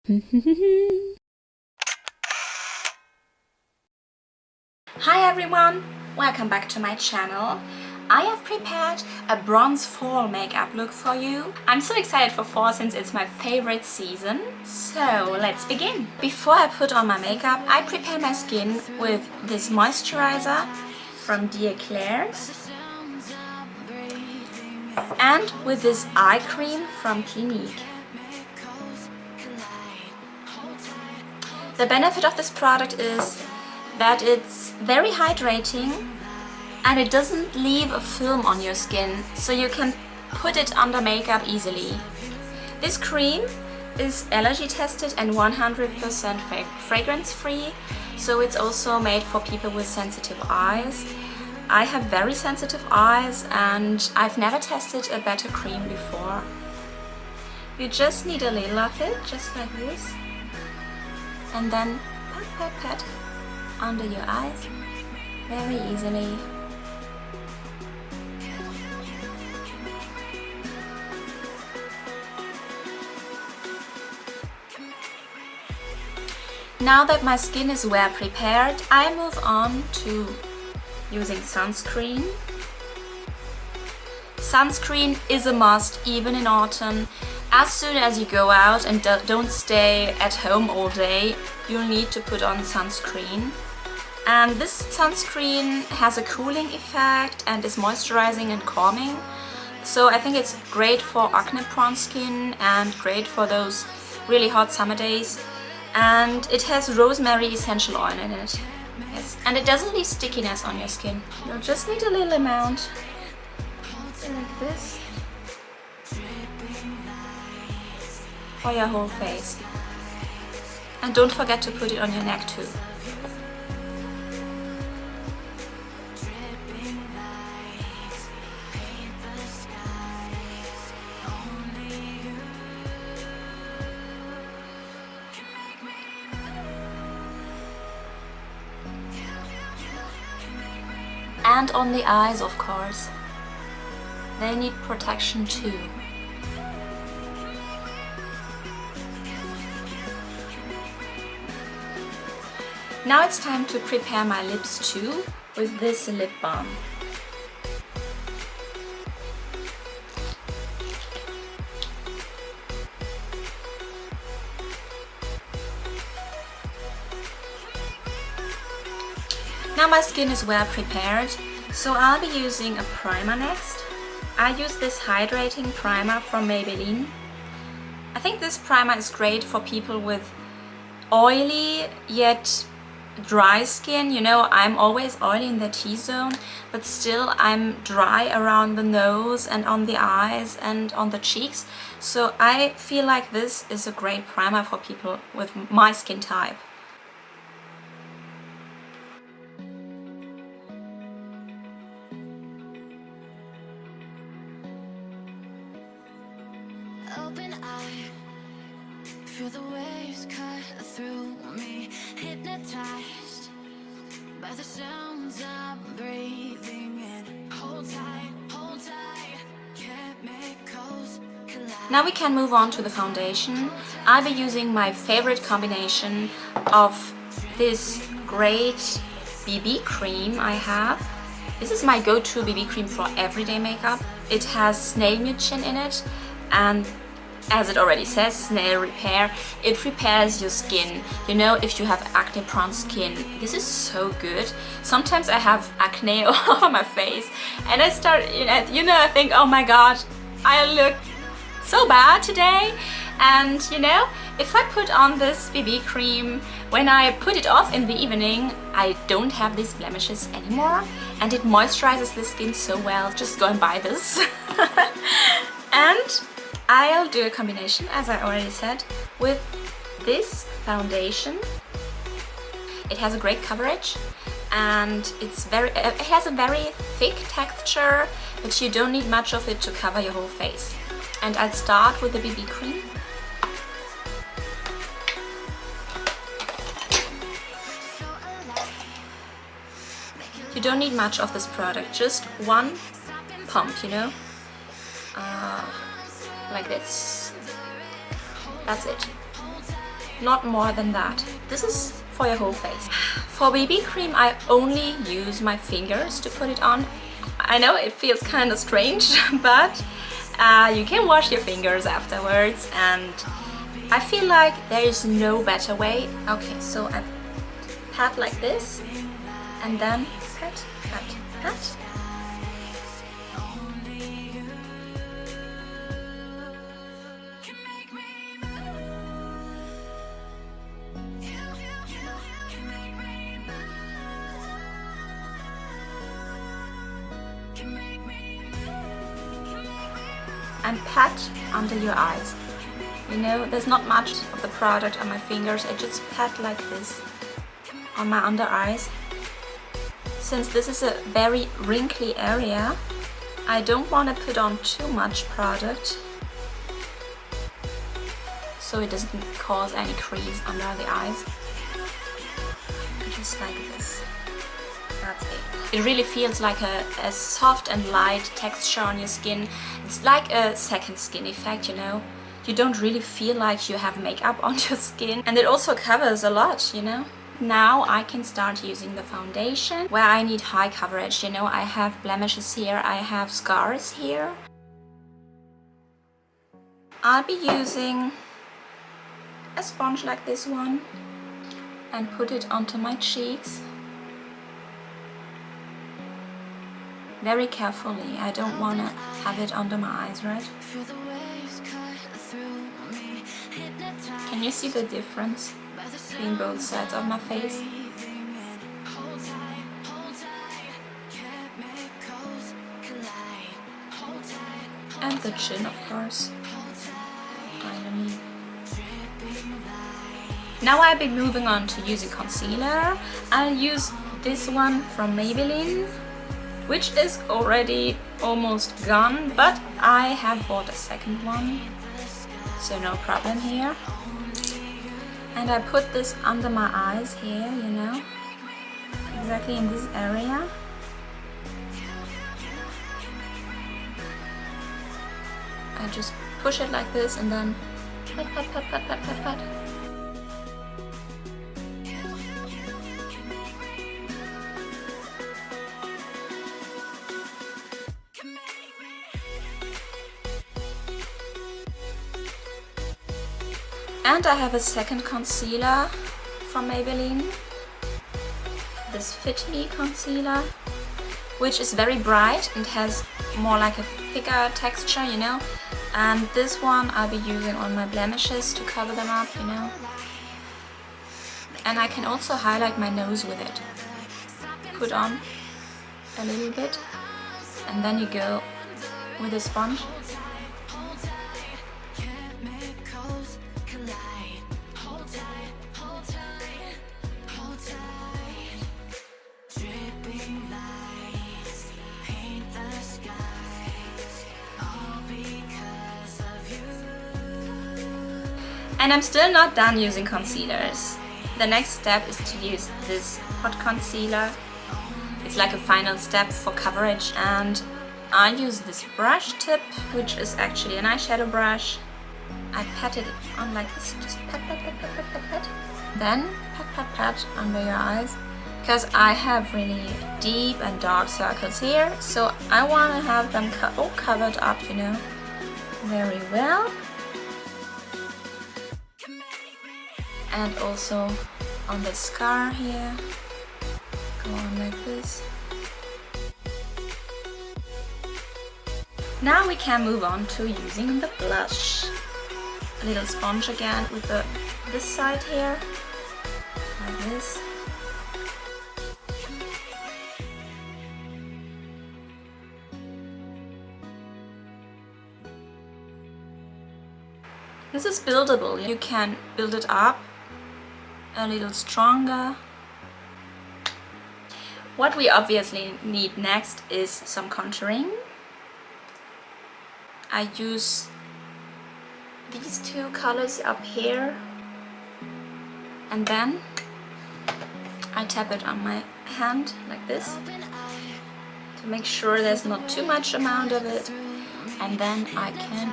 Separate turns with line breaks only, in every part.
Hi everyone! Welcome back to my channel. I have prepared a bronze fall makeup look for you. I'm so excited for fall since it's my favorite season. So let's begin. Before I put on my makeup, I prepare my skin with this moisturizer from Dear Claire's and with this eye cream from Clinique. The benefit of this product is that it's very hydrating and it doesn't leave a film on your skin, so you can put it under makeup easily. This cream is allergy tested and 100% fragrance free, so it's also made for people with sensitive eyes. I have very sensitive eyes and I've never tested a better cream before. You just need a little of it, just like this. And then pat under your eyes very easily. Now that my skin is well prepared, I move on to using sunscreen. Sunscreen is a must even in autumn. As soon as you go out and don't stay at home all day, you'll need to put on sunscreen. And this sunscreen has a cooling effect and is moisturizing and calming. So I think it's great for acne-prone skin and great for those really hot summer days. And it has rosemary essential oil in it. Yes. And it doesn't leave stickiness on your skin. You'll just need a little amount. Like this. For your whole face. And don't forget to put it on your neck too. And on the eyes, of course. They need protection too. Now it's time to prepare my lips too with this lip balm. Now my skin is well prepared, so I'll be using a primer next. I use this hydrating primer from Maybelline. I think this primer is great for people with oily yet dry skin. You know, I'm always oily in the T-zone, but still I'm dry around the nose and on the eyes and on the cheeks. So I feel like this is a great primer for people with my skin type.
Open eye, feel the waves cut through me, hypnotized by the sounds I'm breathing in. Hold tight, chemicals collide.
Now we can move on to the foundation. I'll be using my favorite combination of this great BB cream I have. This is my go-to BB cream for everyday makeup. It has snail mucin in it, and as it already says, snail repair. It repairs your skin. You know, if you have acne prone skin, this is so good. Sometimes I have acne all over my face and I start, I think, oh my god, I look so bad today. And you know, if I put on this BB cream, when I put it off in the evening, I don't have these blemishes anymore, and it moisturizes the skin so well. Just go and buy this. And I'll do a combination, as I already said, with this foundation. It has a great coverage and it has a very thick texture, but you don't need much of it to cover your whole face. And I'll start with the BB cream. You don't need much of this product, just one pump, you know, like this. That's it. not more than that. This is for your whole face. For BB cream, I only use my fingers to put it on. I know it feels kind of strange, but you can wash your fingers afterwards, and I feel like there is no better way. Okay, so I pat like this, and then pat, pat, pat. And pat under your eyes. You know, there's not much of the product on my fingers. I just pat like this on my under eyes. Since this is a very wrinkly area, I don't want to put on too much product, so it doesn't cause any crease under the eyes. Just like this. That's it. It really feels like a soft and light texture on your skin. It's like a second skin effect, you know. You don't really feel like you have makeup on your skin, and it also covers a lot, you know. Now I can start using the foundation where I need high coverage, you know. I have blemishes here, I have scars here. I'll be using a sponge like this one and put it onto my cheeks. Very carefully, I don't want to have it under my eyes, right? Can you see the difference between both sides of my face? And the chin, of course. Finally. Now I'll be moving on to using concealer. I'll use this one from Maybelline, which is already almost gone, but I have bought a second one, so no problem here. And I put this under my eyes here, you know, exactly in this area. I just push it like this and then pat, pat, pat, pat, pat, pat, pat. And I have a second concealer from Maybelline, this Fit Me concealer, which is very bright and has more like a thicker texture, you know. And this one I'll be using on my blemishes to cover them up, you know. And I can also highlight my nose with it. Put on a little bit, and then you go with a sponge. And I'm still not done using concealers. The next step is to use this hot concealer. It's like a final step for coverage, and I'll use this brush tip, which is actually an eyeshadow brush. I pat it on like this, just pat, pat, pat, pat, pat, pat, pat. Then pat, pat, pat under your eyes, because I have really deep and dark circles here, so I want to have them all covered up, you know, very well. And also on the scar here, go on like this. Now we can move on to using the blush. A little sponge again with this side here, like this. This is buildable. You can build it up a little stronger. What we obviously need next is some contouring. I use these two colors up here, and then I tap it on my hand like this to make sure there's not too much amount of it, and then I can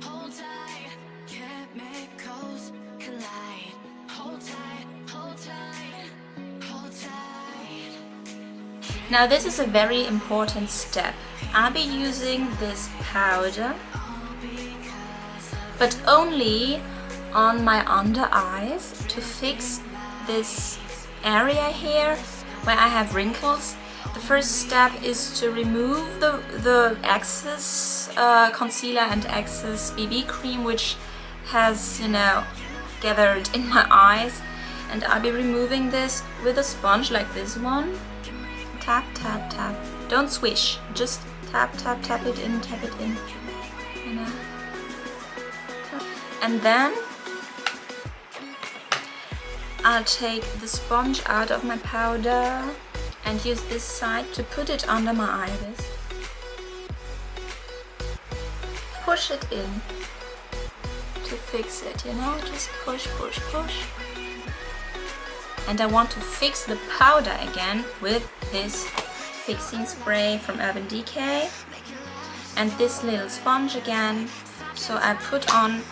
hold tight, chemicals collide. Hold tight, hold tight, hold tight.
Now this is a very important step. I'll be using this powder, but only on my under eyes to fix this area here where I have wrinkles. The first step is to remove the excess concealer and excess BB cream which has, you know, gathered in my eyes, and I'll be removing this with a sponge like this one. Tap, tap, tap. Don't swish, just tap, tap, tap it in, you know. And then I'll take the sponge out of my powder and use this side to put it under my iris. Push it in to fix it, you know, just push, push, push. And I want to fix the powder again with this fixing spray from Urban Decay and this little sponge again. So I put on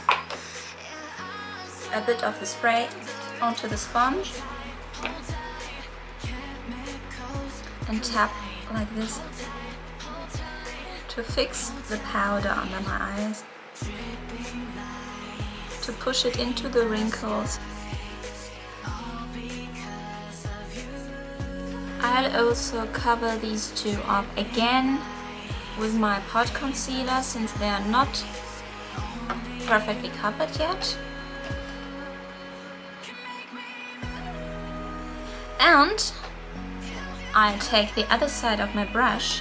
a bit of the spray onto the sponge and tap like this to fix the powder under my eyes, to push it into the wrinkles. I'll also cover these two up again with my pot concealer since they are not perfectly covered yet. And I'll take the other side of my brush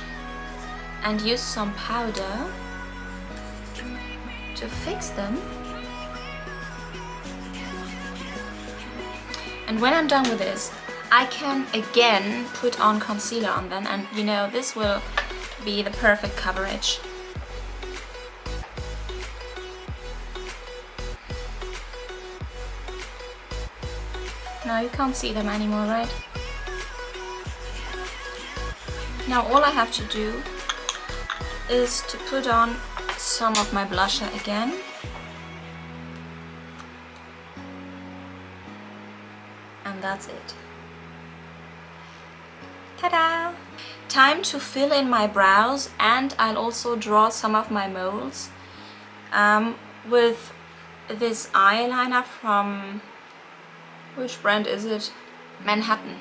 and use some powder to fix them. And when I'm done with this, I can again put on concealer on them, and you know, this will be the perfect coverage. Now you can't see them anymore, right? Now all I have to do is to put on some of my blusher again. And that's it. Ta-da! Time to fill in my brows, and I'll also draw some of my moles with this eyeliner from, which brand is it? Manhattan.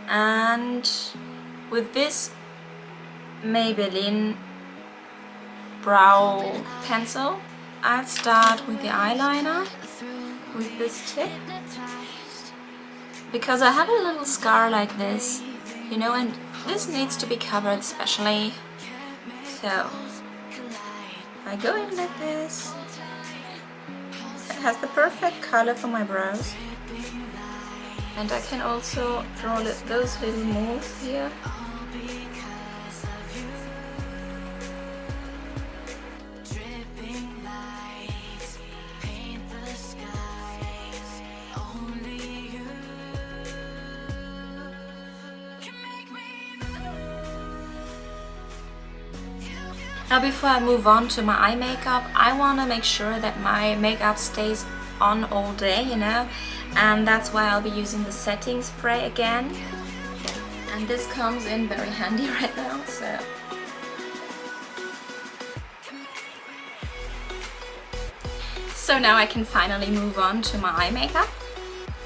And with this Maybelline brow pencil, I'll start with the eyeliner with this tip, because I have a little scar like this, you know, and this needs to be covered especially. So I go in like this. It has the perfect color for my brows. And I can also draw those little moles here. Now before I move on to my eye makeup, I want to make sure that my makeup stays on all day, you know, and that's why I'll be using the setting spray again, and this comes in very handy right now. So now I can finally move on to my eye makeup.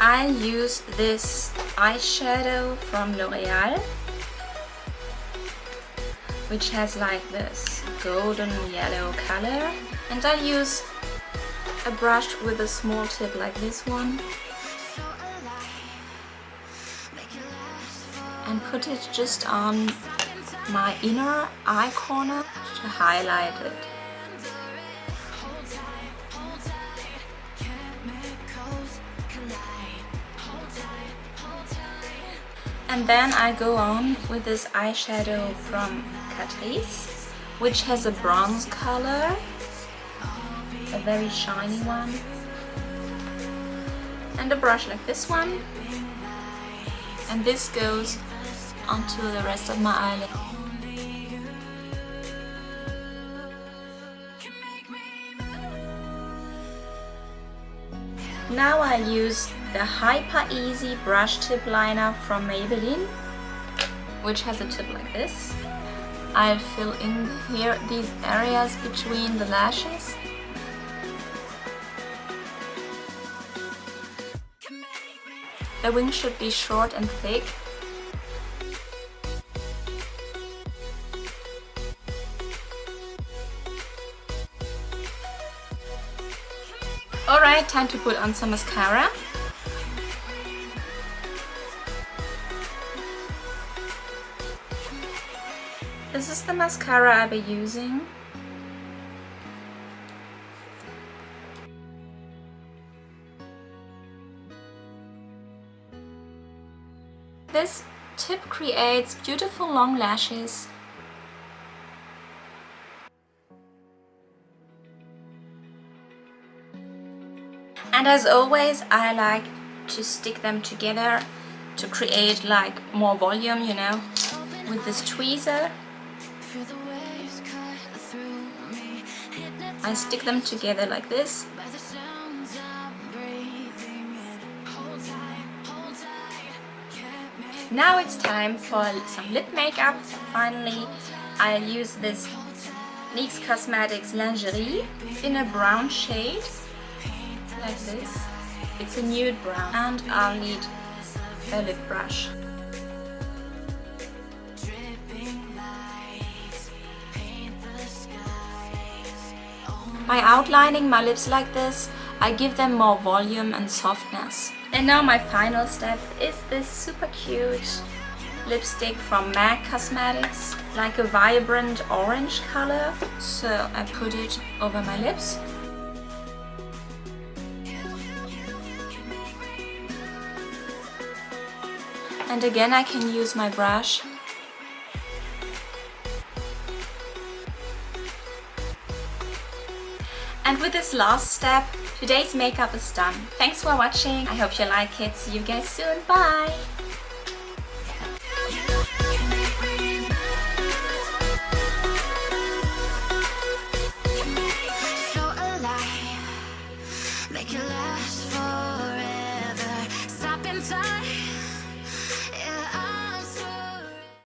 I'll use this eyeshadow from L'Oreal, which has like this golden yellow color, and I'll use a brush with a small tip like this one and put it just on my inner eye corner to highlight it. And then I go on with this eyeshadow from Catrice, which has a bronze color, a very shiny one, and a brush like this one, and this goes onto the rest of my eyelid. Now I'll use the Hyper Easy Brush Tip Liner from Maybelline, which has a tip like this. I'll fill in here these areas between the lashes. The wing should be short and thick. Alright, time to put on some mascara. This is the mascara I'll be using. This tip creates beautiful long lashes. And as always, I like to stick them together to create like more volume, you know, with this tweezer. I stick them together like this. Now it's time for some lip makeup. Finally, I'll use this NYX Cosmetics Lingerie in a brown shade, like this. It's a nude brown, and I'll need a lip brush. By outlining my lips like this, I give them more volume and softness. And now my final step is this super cute lipstick from MAC Cosmetics, like a vibrant orange color. So I put it over my lips. And again I can use my brush. And with this last step, today's makeup is done. Thanks for watching. I hope you like it. See you guys soon. Bye!